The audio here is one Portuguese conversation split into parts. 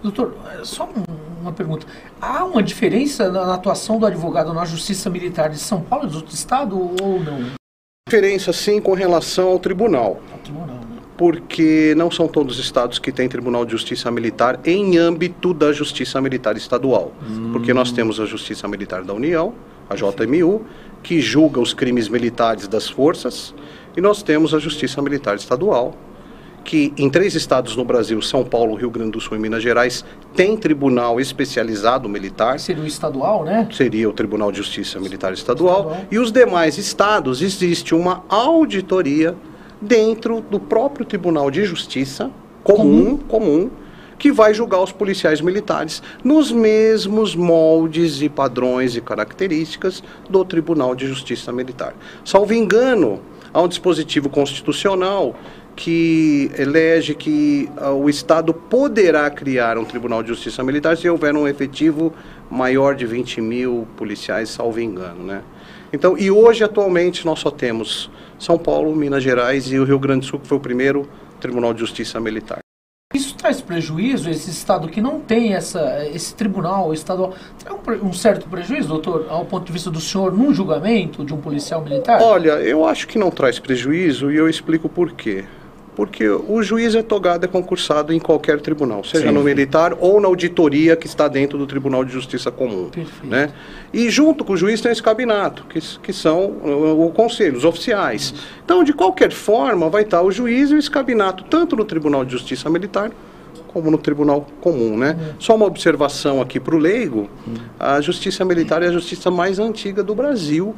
Doutor, só uma pergunta. Há uma diferença na atuação do advogado na Justiça Militar de São Paulo e do outro estado ou não? Diferença sim com relação ao tribunal. Ao tribunal, né? Porque não são todos os estados que têm Tribunal de Justiça Militar em âmbito da Justiça Militar Estadual. Porque nós temos a Justiça Militar da União, a JMU, que julga os crimes militares das forças, e nós temos a Justiça Militar Estadual, que em 3 estados no Brasil, São Paulo, Rio Grande do Sul e Minas Gerais, tem tribunal especializado militar. Seria o estadual, né? Seria o Tribunal de Justiça Militar Estadual. E os demais estados, existe uma auditoria dentro do próprio Tribunal de Justiça comum, que vai julgar os policiais militares nos mesmos moldes e padrões e características do Tribunal de Justiça Militar. Salvo engano, há um dispositivo constitucional que elege que o Estado poderá criar um Tribunal de Justiça Militar se houver um efetivo maior de 20 mil policiais, salvo engano, né? Então, e hoje, atualmente, nós só temos São Paulo, Minas Gerais e o Rio Grande do Sul, que foi o primeiro Tribunal de Justiça Militar. Isso traz prejuízo, esse estado que não tem esse tribunal estadual, traz um certo prejuízo, doutor, ao ponto de vista do senhor, num julgamento de um policial militar? Olha, eu acho que não traz prejuízo e eu explico por quê. Porque o juiz é togado, é concursado em qualquer tribunal, seja no militar ou na auditoria que está dentro do Tribunal de Justiça Comum. Né? E junto com o juiz tem o escabinato, que são o conselho, os oficiais. Então, de qualquer forma, vai estar o juiz e o escabinato, tanto no Tribunal de Justiça Militar como no Tribunal Comum, né? Só uma observação aqui para o leigo, a Justiça Militar é a justiça mais antiga do Brasil.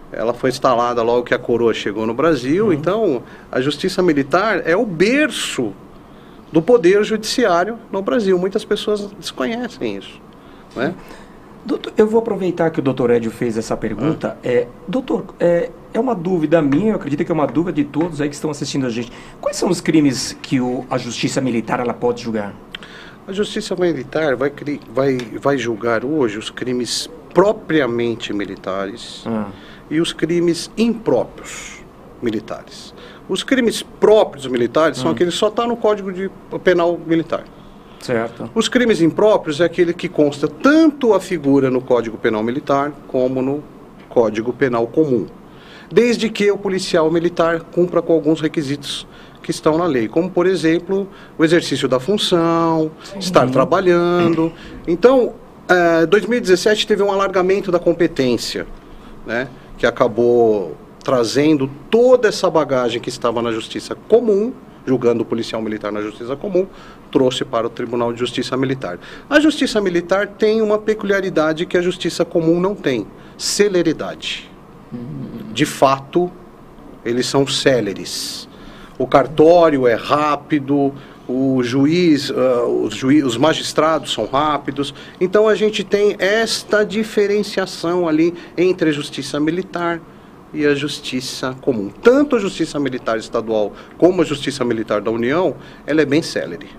Ela foi instalada logo que a coroa chegou no Brasil, então a Justiça Militar é o berço do Poder Judiciário no Brasil. Muitas pessoas desconhecem isso, né? Doutor, eu vou aproveitar que o doutor Edio fez essa pergunta. Doutor, é uma dúvida minha, eu acredito que é uma dúvida de todos aí que estão assistindo a gente. Quais são os crimes que a Justiça Militar ela pode julgar? A Justiça Militar vai julgar hoje os crimes propriamente militares e os crimes impróprios militares. Os crimes próprios militares são aqueles que só estão no Código Penal Militar. Certo. Os crimes impróprios é aquele que consta tanto a figura no Código Penal Militar como no Código Penal Comum, desde que o policial militar cumpra com alguns requisitos que estão na lei, como, por exemplo, o exercício da função, estar trabalhando. Então, 2017 teve um alargamento da competência, né, que acabou trazendo toda essa bagagem que estava na Justiça Comum, julgando o policial militar na Justiça Comum, trouxe para o Tribunal de Justiça Militar. A Justiça Militar tem uma peculiaridade que a Justiça Comum não tem: celeridade. De fato, eles são céleres. O cartório é rápido, os magistrados são rápidos. Então a gente tem esta diferenciação ali entre a Justiça Militar e a Justiça Comum. Tanto a Justiça Militar Estadual como a Justiça Militar da União, ela é bem célere.